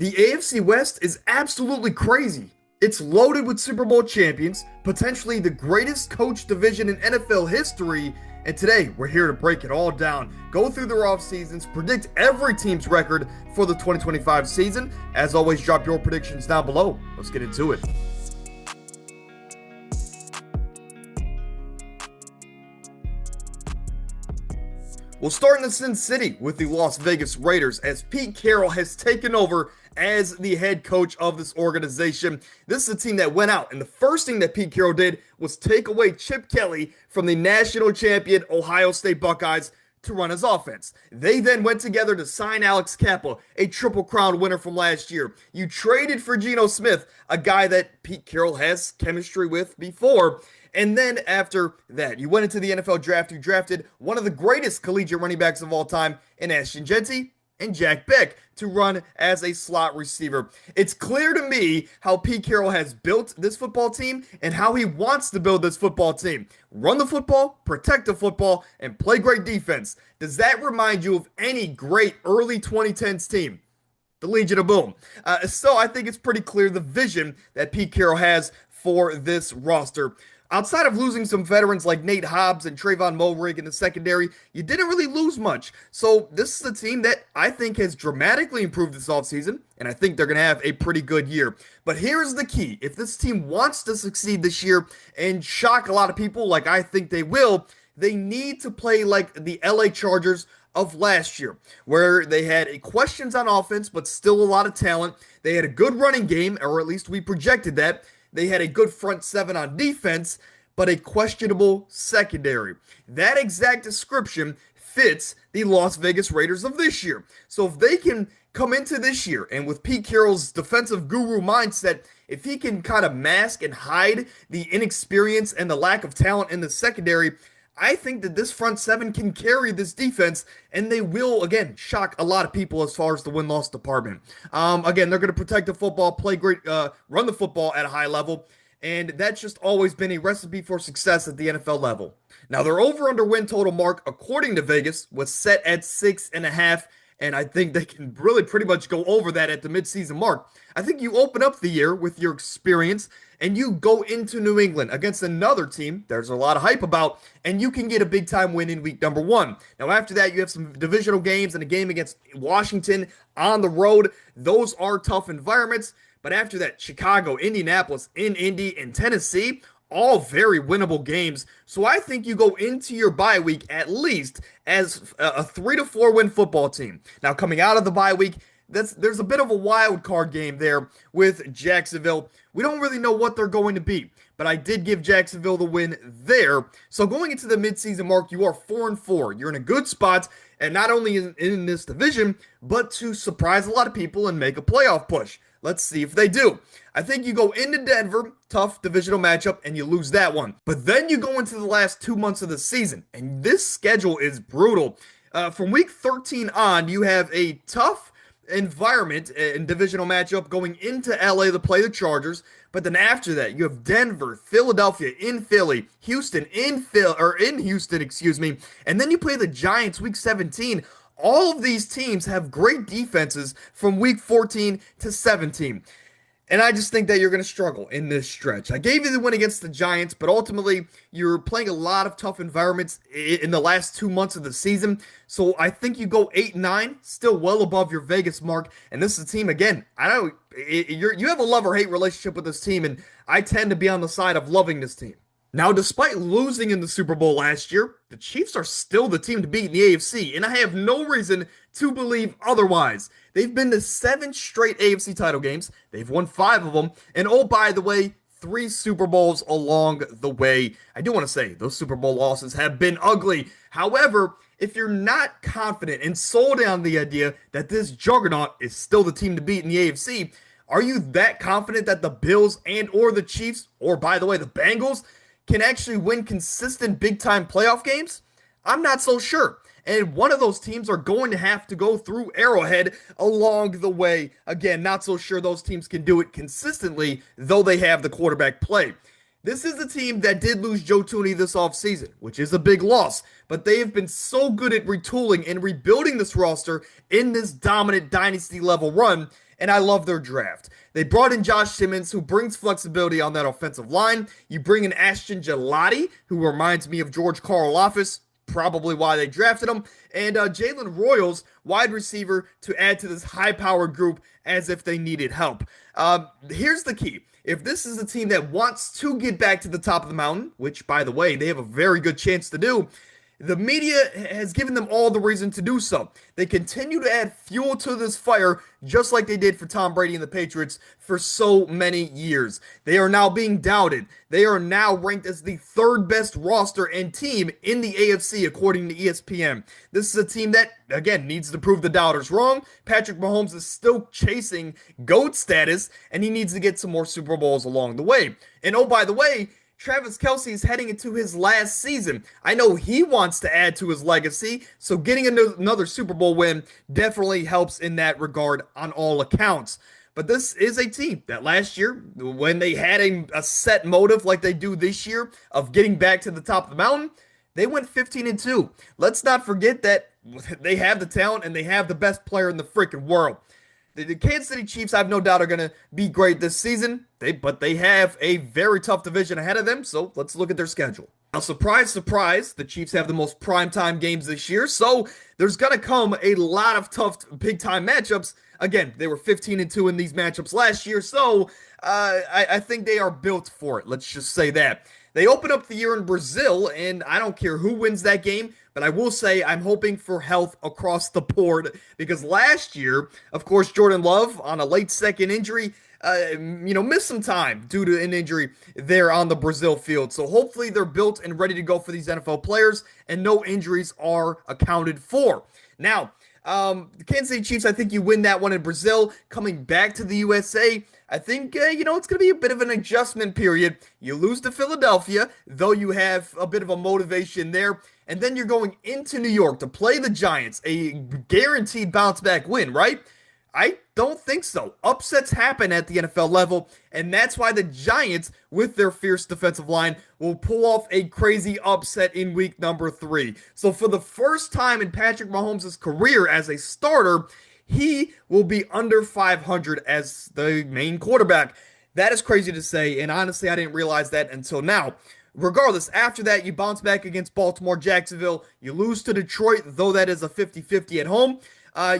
The AFC West is absolutely crazy. It's loaded with Super Bowl champions, potentially the greatest coach division in NFL history, and today we're here to break it all down, go through their off seasons, predict every team's record for the 2025 season. As always, drop your predictions down below. Let's get into it. We'll start in the Sin City with the Las Vegas Raiders as Pete Carroll has taken over as the head coach of this organization. This is a team that went out, and the first thing that Pete Carroll did was take away Chip Kelly from the national champion Ohio State Buckeyes to run his offense. They then went together to sign Alex Cappa, a Triple Crown winner from last year. You traded for Geno Smith, a guy that Pete Carroll has chemistry with before. And then after that, you went into the NFL draft. You drafted one of the greatest collegiate running backs of all time in Ashton Jeanty and Jack Beck to run as a slot receiver. It's clear to me how Pete Carroll has built this football team and how he wants to build this football team. Run the football, protect the football, and play great defense. Does that remind you of any great early 2010s team? The Legion of Boom. So I think it's pretty clear the vision that Pete Carroll has for this roster. Outside of losing some veterans like Nate Hobbs and Trayvon Mulrig in the secondary, you didn't really lose much. So this is a team that I think has dramatically improved this offseason, and I think they're going to have a pretty good year. But here's the key. If this team wants to succeed this year and shock a lot of people like I think they will, they need to play like the LA Chargers of last year, where they had questions on offense, but still a lot of talent. They had a good running game, or at least we projected that. They had a good front seven on defense, but a questionable secondary. That exact description fits the Las Vegas Raiders of this year. So if they can come into this year, and with Pete Carroll's defensive guru mindset, if he can kind of mask and hide the inexperience and the lack of talent in the secondary, I think that this front seven can carry this defense, and they will, again, shock a lot of people as far as the win-loss department. Again, they're going to protect the football, play great, run the football at a high level, and that's just always been a recipe for success at the NFL level. Now, their over-under win total mark, according to Vegas, was set at 6.5, and I think they can really pretty much go over that at the midseason mark. I think you open up the year with your experience and you go into New England against another team there's a lot of hype about, and you can get a big-time win in week number 1. Now, after that, you have some divisional games and a game against Washington on the road. Those are tough environments, but after that, Chicago, Indianapolis, in Indy, and Tennessee, all very winnable games. So I think you go into your bye week at least as a 3-4 win football team. Now, coming out of the bye week, there's a bit of a wild card game there with Jacksonville. We don't really know what they're going to be, but I did give Jacksonville the win there. So going into the midseason mark, you are 4-4. You're in a good spot, and not only in this division, but to surprise a lot of people and make a playoff push. Let's see if they do. I think you go into Denver, tough divisional matchup, and you lose that one. But then you go into the last 2 months of the season, and this schedule is brutal. From week 13 on, you have a tough environment and divisional matchup going into LA to play the Chargers. But then after that, you have Denver, Philadelphia in Philly, Houston in Houston, and then you play the Giants week 17. All of these teams have great defenses from week 14 to 17. And I just think that you're going to struggle in this stretch. I gave you the win against the Giants, but ultimately you're playing a lot of tough environments in the last 2 months of the season. So I think you go 8-9, still well above your Vegas mark. And this is a team, again, you have a love or hate relationship with this team, and I tend to be on the side of loving this team. Now, despite losing in the Super Bowl last year, the Chiefs are still the team to beat in the AFC, and I have no reason to believe otherwise. They've been to 7 straight AFC title games. They've won 5 of them, and oh, by the way, 3 Super Bowls along the way. I do want to say those Super Bowl losses have been ugly. However, if you're not confident and sold on the idea that this juggernaut is still the team to beat in the AFC, are you that confident that the Bills and or the Chiefs, or by the way, the Bengals, can actually win consistent big-time playoff games? I'm not so sure. And one of those teams are going to have to go through Arrowhead along the way. Again, not so sure those teams can do it consistently, though they have the quarterback play. This is the team that did lose Joe Thuney this offseason, which is a big loss, but they have been so good at retooling and rebuilding this roster in this dominant dynasty level run. and I love their draft. They brought in Josh Simmons, who brings flexibility on that offensive line. You bring in Ashton Gelati, who reminds me of George Karlaftis, probably why they drafted him, and Jalen Royals, wide receiver, to add to this high-powered group as if they needed help. Here's the key. If this is a team that wants to get back to the top of the mountain, which, by the way, they have a very good chance to do, the media has given them all the reason to do so. They continue to add fuel to this fire, just like they did for Tom Brady and the Patriots for so many years. They are now being doubted. They are now ranked as the third best roster and team in the AFC, according to ESPN. This is a team that, again, needs to prove the doubters wrong. Patrick Mahomes is still chasing GOAT status, and he needs to get some more Super Bowls along the way. And oh, by the way, Travis Kelce is heading into his last season. I know he wants to add to his legacy, so getting another Super Bowl win definitely helps in that regard on all accounts. But this is a team that last year, when they had a set motive like they do this year of getting back to the top of the mountain, they went 15-2. Let's not forget that they have the talent and they have the best player in the freaking world. The Kansas City Chiefs, I have no doubt, are going to be great this season, but they have a very tough division ahead of them, so let's look at their schedule. Now, surprise, surprise, the Chiefs have the most primetime games this year, so there's going to come a lot of tough big-time matchups. Again, they were 15-2 in these matchups last year, so I think they are built for it. Let's just say that. They open up the year in Brazil, and I don't care who wins that game, but I will say I'm hoping for health across the board because last year, of course, Jordan Love on a late second injury, missed some time due to an injury there on the Brazil field. So hopefully they're built and ready to go for these NFL players, and no injuries are accounted for. Now, the Kansas City Chiefs, I think you win that one in Brazil. Coming back to the USA, I think, it's going to be a bit of an adjustment period. You lose to Philadelphia, though you have a bit of a motivation there. And then you're going into New York to play the Giants, a guaranteed bounce-back win, right? I don't think so. Upsets happen at the NFL level, and that's why the Giants, with their fierce defensive line, will pull off a crazy upset in week number 3. So for the first time in Patrick Mahomes' career as a starter, he will be under 500 as the main quarterback. That is crazy to say, and honestly, I didn't realize that until now. Regardless, after that, you bounce back against Baltimore, Jacksonville. You lose to Detroit, though that is a 50-50 at home.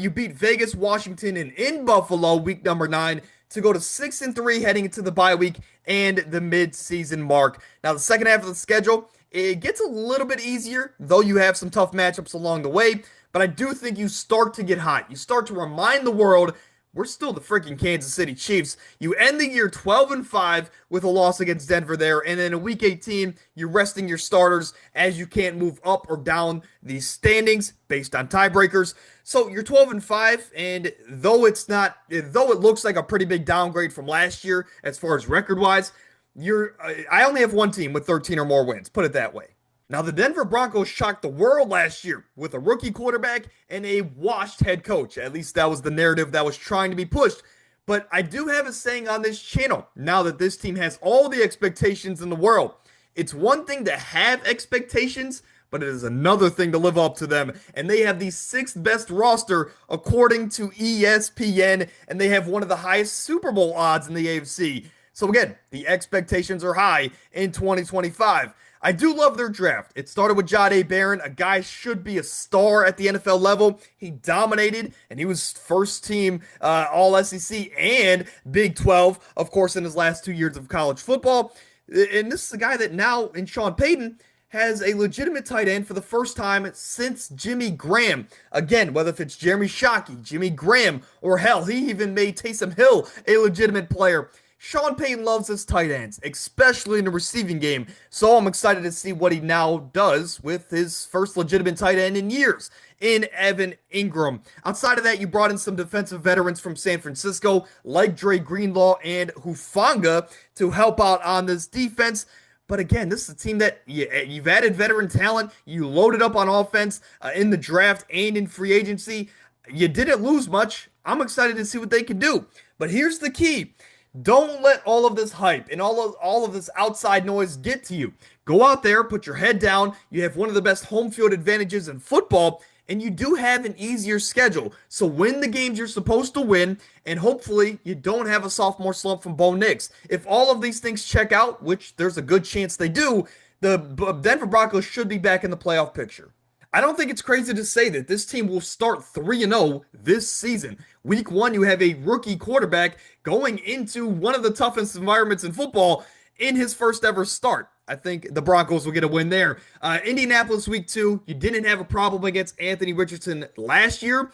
You beat Vegas, Washington, and in Buffalo, week number 9, to go to 6-3 heading into the bye week and the mid-season mark. Now, the second half of the schedule, it gets a little bit easier, though you have some tough matchups along the way. But I do think you start to get hot. You start to remind the world we're still the freaking Kansas City Chiefs. You end the year 12-5 with a loss against Denver there, and then in week 18, you're resting your starters as you can't move up or down the standings based on tiebreakers. So you're 12-5, and though it looks like a pretty big downgrade from last year as far as record-wise, I only have one team with 13 or more wins, put it that way. Now, the Denver Broncos shocked the world last year with a rookie quarterback and a washed head coach. At least that was the narrative that was trying to be pushed. But I do have a saying on this channel, now that this team has all the expectations in the world. It's one thing to have expectations, but it is another thing to live up to them. And they have the 6th best roster according to ESPN, and they have one of the highest Super Bowl odds in the AFC. So again, the expectations are high in 2025. I do love their draft. It started with Jahdae Barron. A guy should be a star at the NFL level. He dominated, and he was first team All-SEC and Big 12, of course, in his last 2 years of college football. And this is a guy that now, in Sean Payton, has a legitimate tight end for the first time since Jimmy Graham. Again, whether if it's Jeremy Shockey, Jimmy Graham, or hell, he even made Taysom Hill a legitimate player. Sean Payton loves his tight ends, especially in the receiving game, so I'm excited to see what he now does with his first legitimate tight end in years, in Evan Ingram. Outside of that, you brought in some defensive veterans from San Francisco, like Dre Greenlaw and Hufanga, to help out on this defense. But again, this is a team that you've added veteran talent, you loaded up on offense in the draft and in free agency. You didn't lose much. I'm excited to see what they can do. But here's the key. Don't let all of this hype and all of this outside noise get to you. Go out there, put your head down. You have one of the best home field advantages in football, and you do have an easier schedule. So win the games you're supposed to win, and hopefully you don't have a sophomore slump from Bo Nix. If all of these things check out, which there's a good chance they do, the Denver Broncos should be back in the playoff picture. I don't think it's crazy to say that this team will start 3-0 this season. Week 1, you have a rookie quarterback going into one of the toughest environments in football in his first ever start. I think the Broncos will get a win there. Indianapolis week 2, you didn't have a problem against Anthony Richardson last year.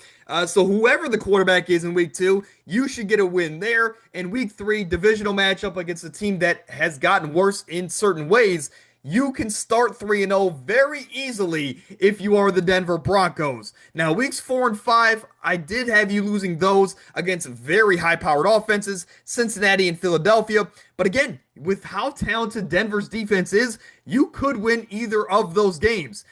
So whoever the quarterback is in week 2, you should get a win there. And week 3, divisional matchup against a team that has gotten worse in certain ways. You can start 3-0 very easily if you are the Denver Broncos. Now, weeks 4 and 5, I did have you losing those against very high-powered offenses, Cincinnati and Philadelphia. But again, with how talented Denver's defense is, you could win either of those games.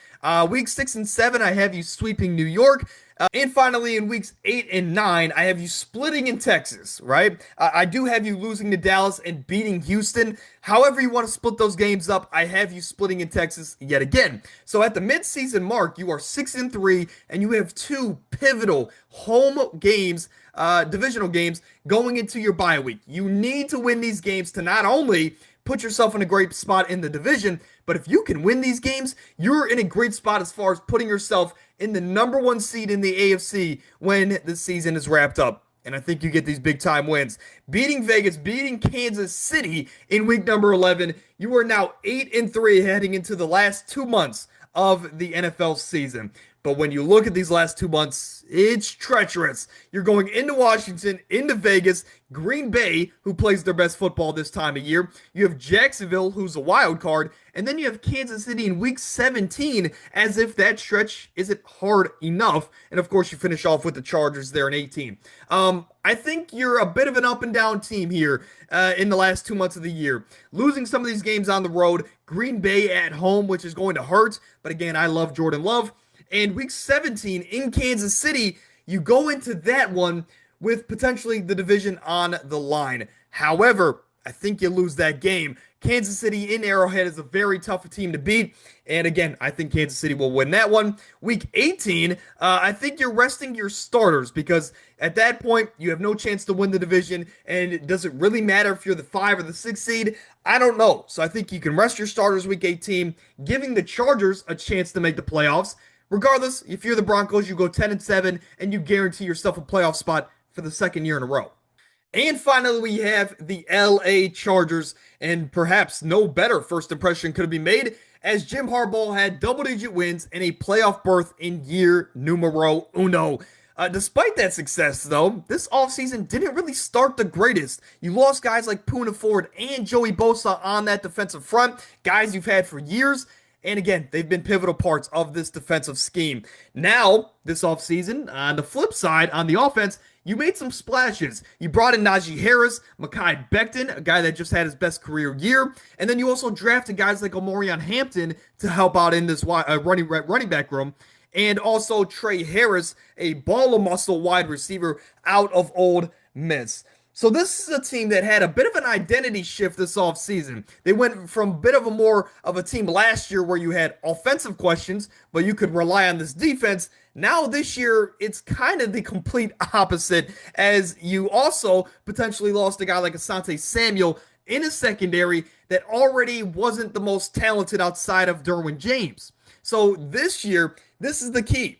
Week 6 and 7, I have you sweeping New York. And finally, in weeks 8 and 9, I have you splitting in Texas, right? I do have you losing to Dallas and beating Houston. However you want to split those games up, I have you splitting in Texas yet again. So at the midseason mark, you are 6 and 3, and you have 2 pivotal home games, divisional games, going into your bye week. You need to win these games to not only put yourself in a great spot in the division, but if you can win these games, you're in a great spot as far as putting yourself in the number 1 seed in the AFC when the season is wrapped up. And I think you get these big time wins. Beating Vegas, beating Kansas City in week number 11, you are now 8 and 3 heading into the last 2 months of the NFL season. But when you look at these last 2 months, it's treacherous. You're going into Washington, into Vegas, Green Bay, who plays their best football this time of year. You have Jacksonville, who's a wild card. And then you have Kansas City in week 17, as if that stretch isn't hard enough. And of course, you finish off with the Chargers there in 18. I think you're a bit of an up and down team here in the last 2 months of the year. Losing some of these games on the road, Green Bay at home, which is going to hurt. But again, I love Jordan Love. And week 17 in Kansas City, you go into that one with potentially the division on the line. However, I think you lose that game. Kansas City in Arrowhead is a very tough team to beat. And again, I think Kansas City will win that one. Week 18, I think you're resting your starters because at that point, you have no chance to win the division. And does it really matter if you're the 5 or the 6 seed? I don't know. So I think you can rest your starters week 18, giving the Chargers a chance to make the playoffs. Regardless, if you're the Broncos, you go 10 and 7 and you guarantee yourself a playoff spot for the second year in a row. And finally, we have the LA Chargers, and perhaps no better first impression could have been made as Jim Harbaugh had double-digit wins and a playoff berth in year numero uno. Despite that success, though, this offseason didn't really start the greatest. You lost guys like Poona Ford and Joey Bosa on that defensive front, guys you've had for years. And again, they've been pivotal parts of this defensive scheme. Now, this offseason, on the flip side, on the offense, you made some splashes. You brought in Najee Harris, Mekhi Becton, a guy that just had his best career year. And then you also drafted guys like Omarion Hampton to help out in this running back room. And also Trey Harris, a ball of muscle wide receiver out of Ole Miss. So this is a team that had a bit of an identity shift this offseason. They went from a bit of a more of a team last year where you had offensive questions, but you could rely on this defense. Now this year, it's kind of the complete opposite, as you also potentially lost a guy like Asante Samuel in a secondary that already wasn't the most talented outside of Derwin James. So this year, this is the key.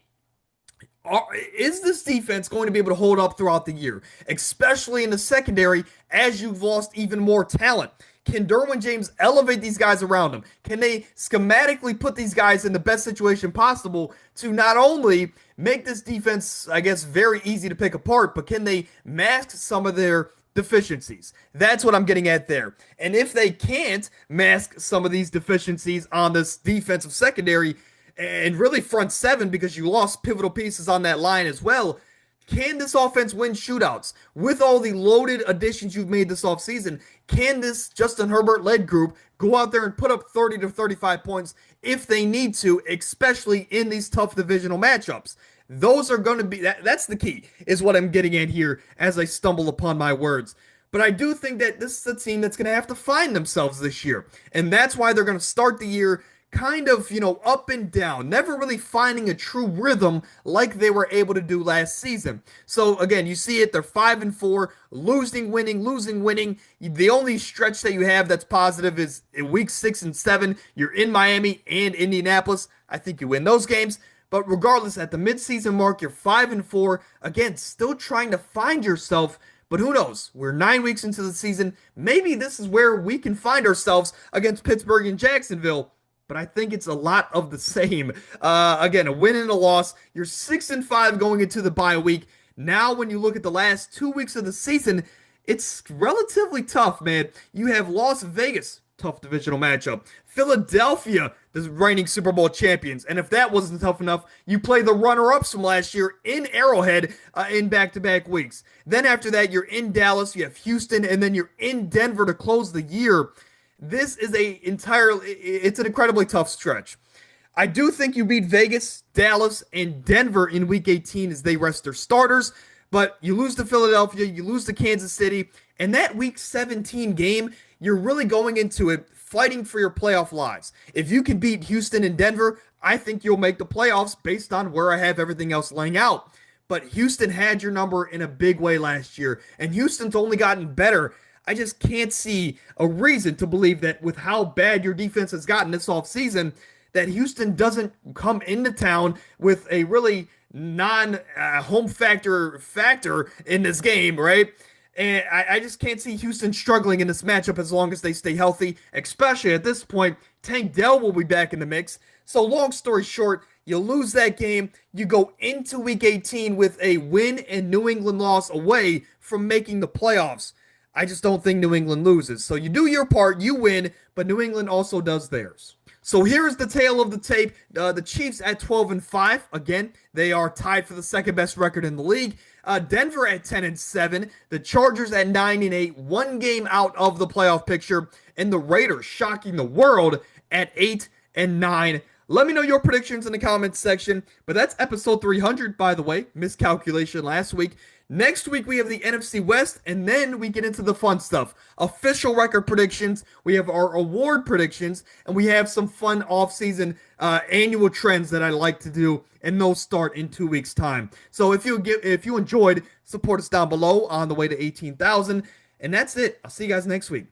Is this defense going to be able to hold up throughout the year, especially in the secondary as you've lost even more talent? Can Derwin James elevate these guys around him? Can they schematically put these guys in the best situation possible to not only make this defense, I guess, very easy to pick apart, but can they mask some of their deficiencies? That's what I'm getting at there. And if they can't mask some of these deficiencies on this defensive secondary, and really front seven because you lost pivotal pieces on that line as well, can this offense win shootouts? With all the loaded additions you've made this offseason, can this Justin Herbert-led group go out there and put up 30 to 35 points if they need to, especially in these tough divisional matchups? Those are going to be, that's the key, is what I'm getting at here as I stumble upon my words. But I do think that this is a team that's going to have to find themselves this year. And that's why they're going to start the year kind of, up and down, never really finding a true rhythm like they were able to do last season. So again, you see it, they're 5-4, losing, winning, losing, winning. The only stretch that you have that's positive is in week 6 and 7. You're in Miami and Indianapolis. I think you win those games. But regardless, at the midseason mark, you're 5-4. Again, still trying to find yourself. But who knows? We're 9 weeks into the season. Maybe this is where we can find ourselves against Pittsburgh and Jacksonville. But I think it's a lot of the same. Again, a win and a loss. You're 6-5 going into the bye week. Now, when you look at the last 2 weeks of the season, it's relatively tough, man. You have Las Vegas, tough divisional matchup. Philadelphia, the reigning Super Bowl champions. And if that wasn't tough enough, you play the runner-ups from last year in Arrowhead in back-to-back weeks. Then after that, you're in Dallas, you have Houston, and then you're in Denver to close the year. This is it's an incredibly tough stretch. I do think you beat Vegas, Dallas, and Denver in Week 18 as they rest their starters, but you lose to Philadelphia, you lose to Kansas City, and that Week 17 game, you're really going into it fighting for your playoff lives. If you can beat Houston and Denver, I think you'll make the playoffs based on where I have everything else laying out. But Houston had your number in a big way last year, and Houston's only gotten better. I just can't see a reason to believe that with how bad your defense has gotten this offseason, that Houston doesn't come into town with a really non-home factor in this game, right? And I just can't see Houston struggling in this matchup as long as they stay healthy, especially at this point. Tank Dell will be back in the mix. So long story short, you lose that game. You go into Week 18 with a win and New England loss away from making the playoffs. I just don't think New England loses. So you do your part, you win, but New England also does theirs. So here's the tail of the tape. The Chiefs at 12-5. Again, they are tied for the second best record in the league. Denver at 10-7. The Chargers at 9-8. One game out of the playoff picture. And the Raiders shocking the world at 8-9. Let me know your predictions in the comments section. But that's episode 300, by the way. Miscalculation last week. Next week, we have the NFC West, and then we get into the fun stuff. Official record predictions, we have our award predictions, and we have some fun off-season annual trends that I like to do, and those start in 2 weeks' time. So if you enjoyed, support us down below on the way to 18,000. And that's it. I'll see you guys next week.